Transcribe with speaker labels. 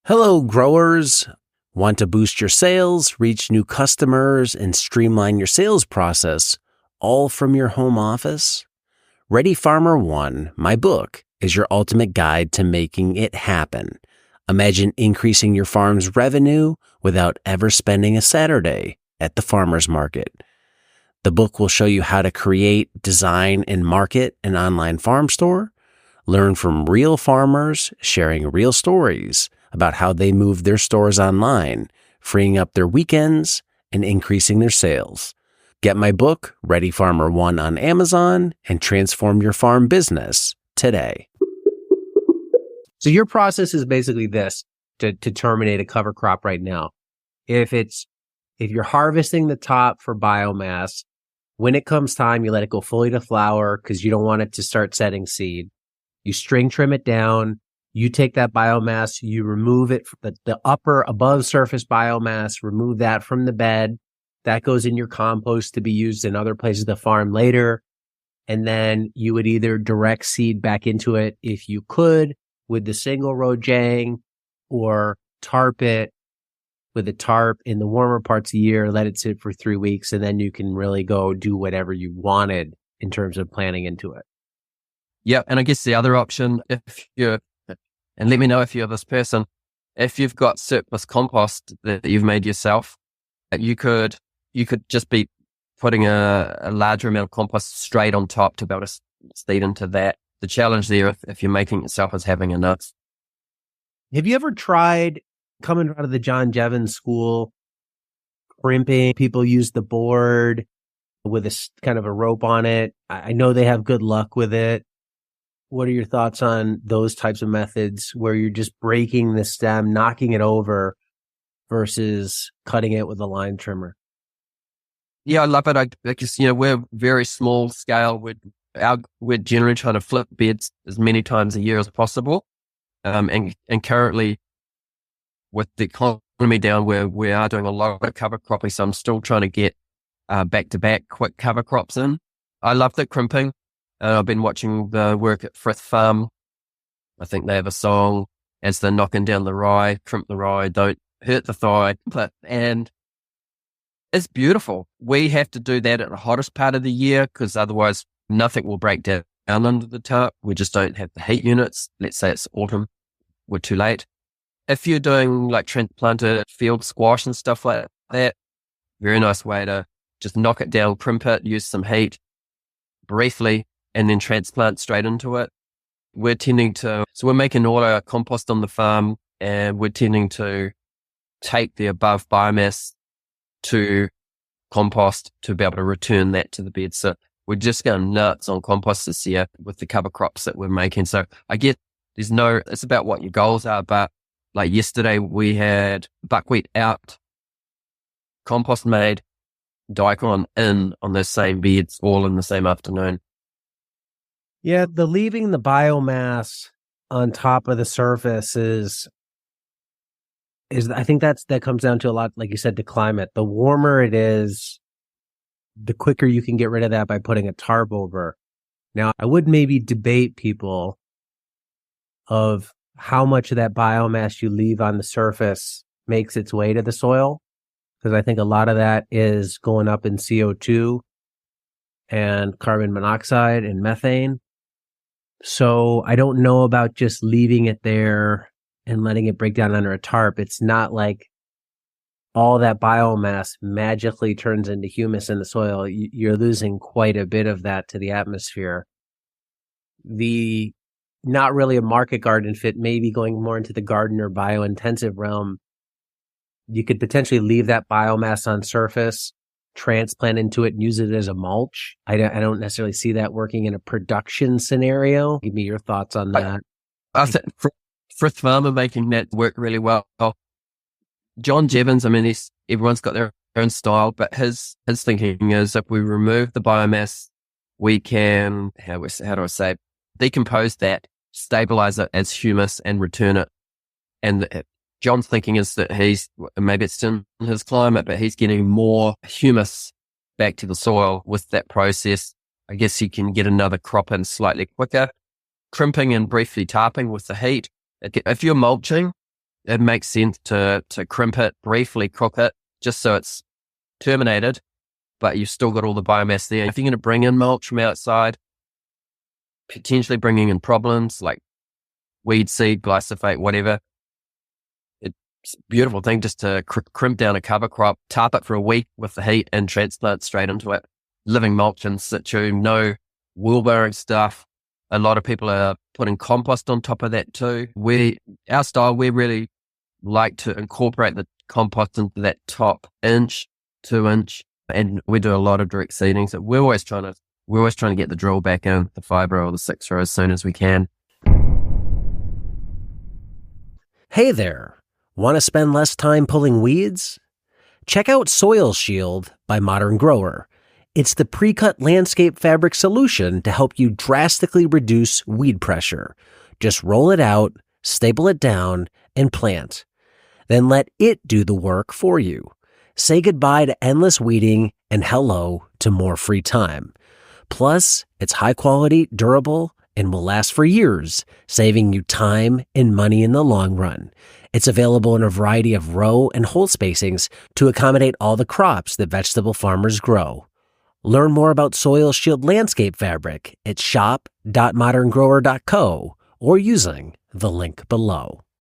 Speaker 1: Hello, growers. Want to boost your sales, reach new customers, and streamline your sales process, all from your home office? Ready Farmer 1, my book, is your ultimate guide to making it happen. Imagine increasing your farm's revenue without ever spending a Saturday at the farmer's market. The book will show you how to create, design, and market an online farm store, learn from real farmers sharing real stories about how they move their stores online, freeing up their weekends and increasing their sales. Get my book, Ready Farmer 1, on Amazon and transform your farm business today.
Speaker 2: So your process is basically this to terminate a cover crop right now. If you're harvesting the top for biomass, when it comes time, you let it go fully to flower because you don't want it to start setting seed. You string trim it down. You take that biomass, you remove it, the upper above surface biomass, remove that from the bed. That goes in your compost to be used in other places of the farm later. And then you would either direct seed back into it if you could with the single row jang, or tarp it with a tarp in the warmer parts of the year, let it sit for 3 weeks, and then you can really go do whatever you wanted in terms of planting into it.
Speaker 3: Yeah, and I guess the other option, and let me know if you're this person, if you've got surplus compost that you've made yourself, you could just be putting a larger amount of compost straight on top to be able to seed into that. The challenge there, if you're making it yourself, is having enough.
Speaker 2: Have you ever tried coming out of the John Jevons school, crimping? People use the board with a kind of a rope on it. I know they have good luck with it. What are your thoughts on those types of methods where you're just breaking the stem, knocking it over versus cutting it with a line trimmer?
Speaker 3: Yeah, I love it. I guess, we're very small scale. We're generally trying to flip beds as many times a year as possible. And currently with the economy down, where we are doing a lot of cover cropping, so I'm still trying to get back-to-back quick cover crops in. I love the crimping. I've been watching the work at Frith Farm. I think they have a song as they're knocking down the rye, crimp the rye, don't hurt the thigh. And it's beautiful. We have to do that at the hottest part of the year because otherwise nothing will break down under the tarp. We just don't have the heat units. Let's say it's autumn. We're too late. If you're doing like transplanted field squash and stuff like that, very nice way to just knock it down, crimp it, use some heat briefly, and then transplant straight into it. So we're making all our compost on the farm, and we're tending to take the above biomass to compost to be able to return that to the bed. So we're just going nuts on compost this year with the cover crops that we're making. So I get it's about what your goals are, but like yesterday we had buckwheat out, compost made, daikon in on those same beds all in the same afternoon.
Speaker 2: Yeah, the leaving the biomass on top of the surface is I think that comes down to a lot, like you said, to climate. The warmer it is, the quicker you can get rid of that by putting a tarp over. Now, I would maybe debate people of how much of that biomass you leave on the surface makes its way to the soil, because I think a lot of that is going up in CO2 and carbon monoxide and methane. So I don't know about just leaving it there and letting it break down under a tarp. It's not like all that biomass magically turns into humus in the soil. You're losing quite a bit of that to the atmosphere. Not really a market garden fit, maybe going more into the garden or bio-intensive realm. You could potentially leave that biomass on surface, transplant into it, and use it as a mulch. I don't necessarily see that working in a production scenario. Give me your thoughts on that.
Speaker 3: I think Frith Farm are making that work really well. John Jevons, everyone's got their own style, but his thinking is if we remove the biomass, we can, how do I say, decompose that, stabilize it as humus and return it. And John's thinking is that maybe it's in his climate, but he's getting more humus back to the soil with that process. I guess he can get another crop in slightly quicker. Crimping and briefly tarping with the heat. If you're mulching, it makes sense to crimp it, briefly cook it, just so it's terminated, but you've still got all the biomass there. If you're going to bring in mulch from outside, potentially bringing in problems like weed seed, glyphosate, whatever, it's a beautiful thing just to crimp down a cover crop, tarp it for a week with the heat and transplant straight into it. Living mulch in situ, no wheelbarrowing stuff. A lot of people are putting compost on top of that too. Our style, we really like to incorporate the compost into that top inch, 2 inch, and we do a lot of direct seeding. So we're always trying to get the drill back in, the 5 row or the 6 row as soon as we can.
Speaker 1: Hey there, want to spend less time pulling weeds? Check out Soil Shield by Modern Grower. It's the pre-cut landscape fabric solution to help you drastically reduce weed pressure. Just roll it out, staple it down, and plant. Then let it do the work for you. Say goodbye to endless weeding and hello to more free time. Plus, it's high quality, durable, and will last for years, saving you time and money in the long run. It's available in a variety of row and hole spacings to accommodate all the crops that vegetable farmers grow. Learn more about Soil Shield landscape fabric at shop.moderngrower.co or using the link below.